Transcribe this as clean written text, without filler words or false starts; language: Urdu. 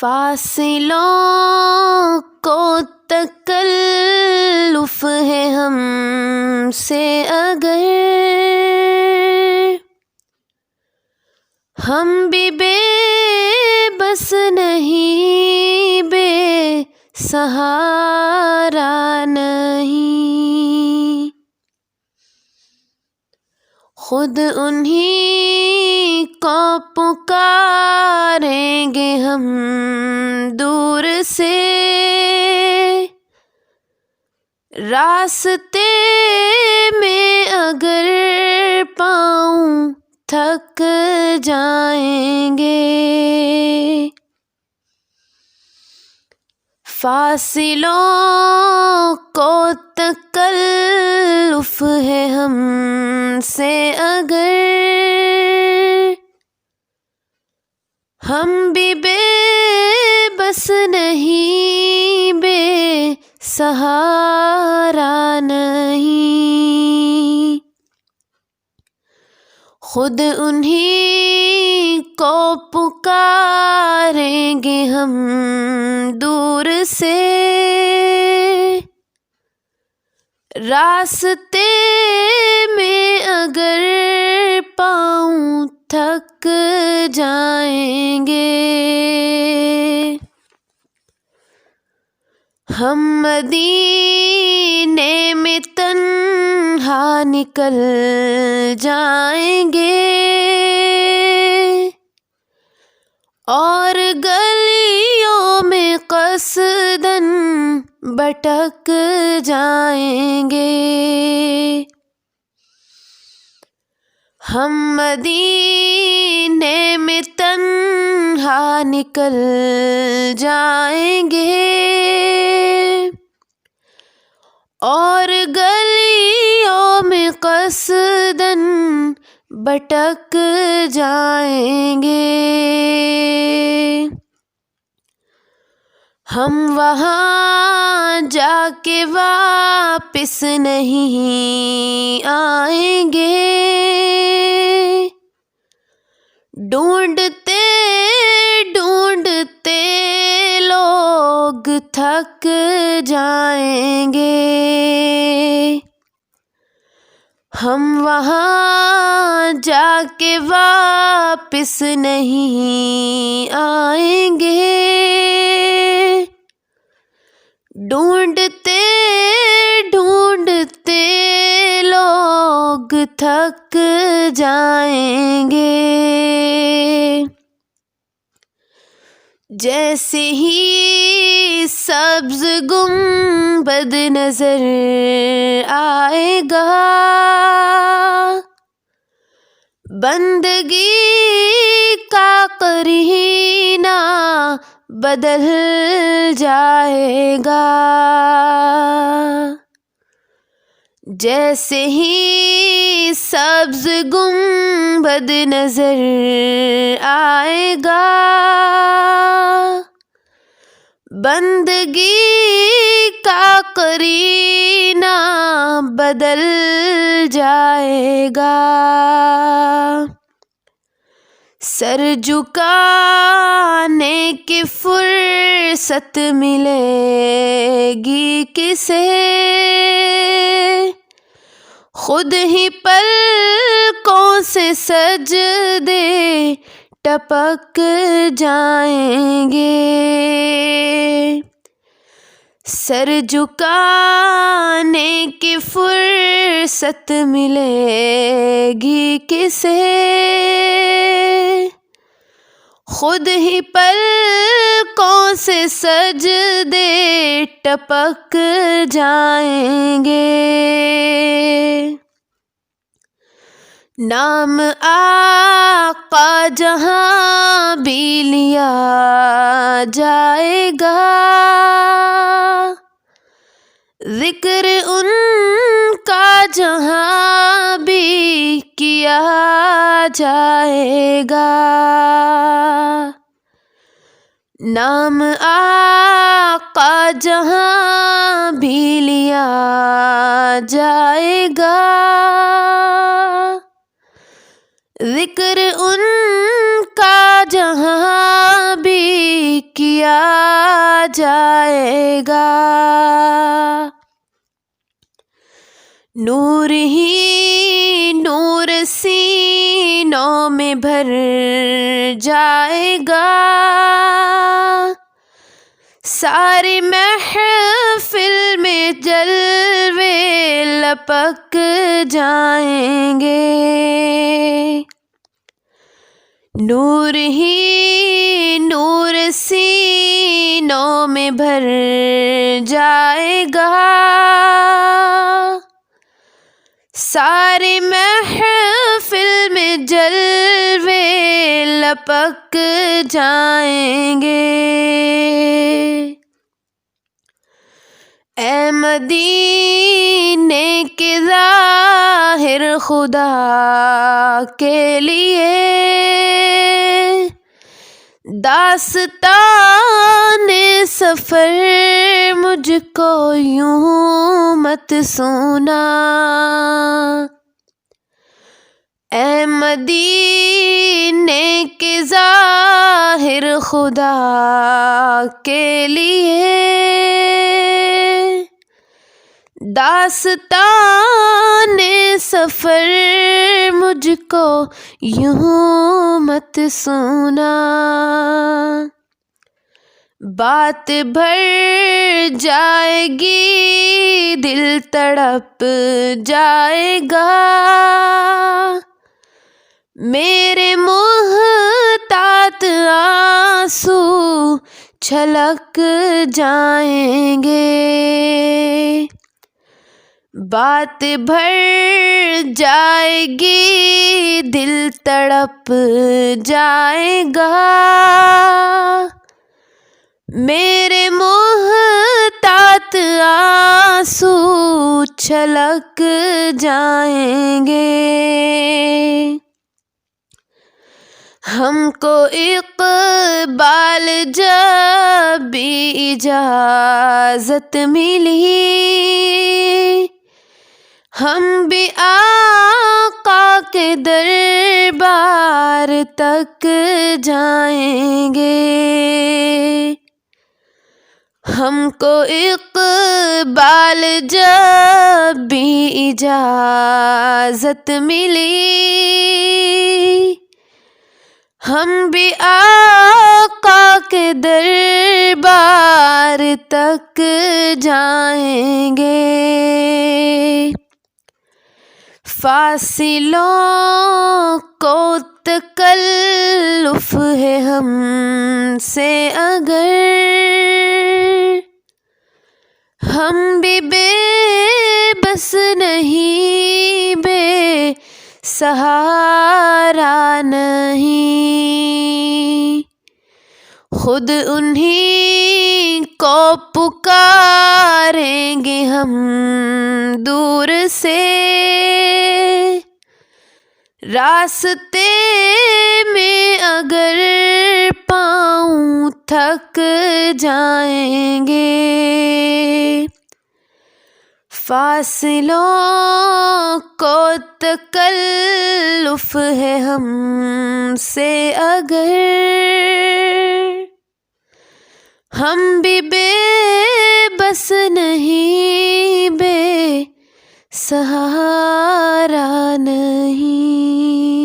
فاصلوں کو تکلف ہے ہم سے اگر، ہم بھی بے بس نہیں، بے سہارا نہیں، خود انہی کو پکاریں گے ہم دور سے، راستے میں اگر پاؤں تھک جائیں گے، فاصلوں کو تکلف ہے ہم سے اگر، ہم بھی بے بس نہیں، بے سہارا نہیں، خود انہی کو پکاریں گے ہم دور سے، راستے میں اگر پاؤں تھک جائیں گے، ہم مدینے میں تنہا نکل جائیں گے، اور گلیوں میں قصداً بھٹک جائیں گے، ہم مدینے میں تنہا نکل جائیں گے، اور گلیوں میں قصداً بھٹک جائیں گے، ہم وہاں جا کے واپس نہیں آئیں گے، ڈھونڈتے ڈھونڈتے لوگ تھک جائیں گے، ہم وہاں جا کے واپس نہیں آئیں گے، ڈھونڈتے ڈھونڈتے لوگ تھک جائیں گے، جیسے ہی سبز گنبد نظر آئے گا، بندگی کا قرینہ بدل جائے گا، جیسے ہی سبز گنبد نظر آئے گا، بندگی کا قرینہ بدل جائے گا، سر جھکانے کی فرصت ملے گی کسے، خود ہی پلکوں سے سجدے ٹپک جائیں گے، سر جھکانے کی فرصت ملے گی کسے، خود ہی پلکوں سے سجدے ٹپک جائیں گے، نام آقا جہاں بھی لیا جائے گا، ذکر ان کا جہاں بھی کیا جائے گا، نام آقا جہاں بھی لیا جائے گا، ذکر ان کا جہاں بھی کیا جائے گا، نور ہی نور سینوں میں بھر جائے گا، ساری محفل میں جلوے لپک جائیں گے، نور ہی نور سینوں میں بھر جائے گا، ساری محفل میں جلوے لپک جائیں گے، اے مدینے کے ظاہر خدا کے لیے داستان سفر مجھ کو یوں مت سنا، اے مدینے کے ظاہر خدا کے لیے داستان سفر مجھ کو یوں مت سنا، بات بھر جائے گی دل تڑپ جائے گا، میرے محتاط آنسو چھلک جائیں گے، بات بھر جائے گی دل تڑپ جائے گا، میرے محتاط آنسو چھلک جائیں گے، ہم کو اقبال جب بھی اجازت ملی، ہم بھی آقا کے دربار تک جائیں گے، ہم کو اقبال جب بھی اجازت ملی، ہم بھی آقا کے دربار تک جائیں گے، فاصلوں کو تکلف ہے ہم سے اگر، ہم بھی بے بس نہیں بے سہارا نہیں، خود انہی کو پکاریں گے ہم دور سے، راستے میں اگر پاؤں تھک جائیں گے، فاصلوں کو تکلف ہے ہم سے اگر، ہم بھی بے بس نہیں بے سہارا نہیں۔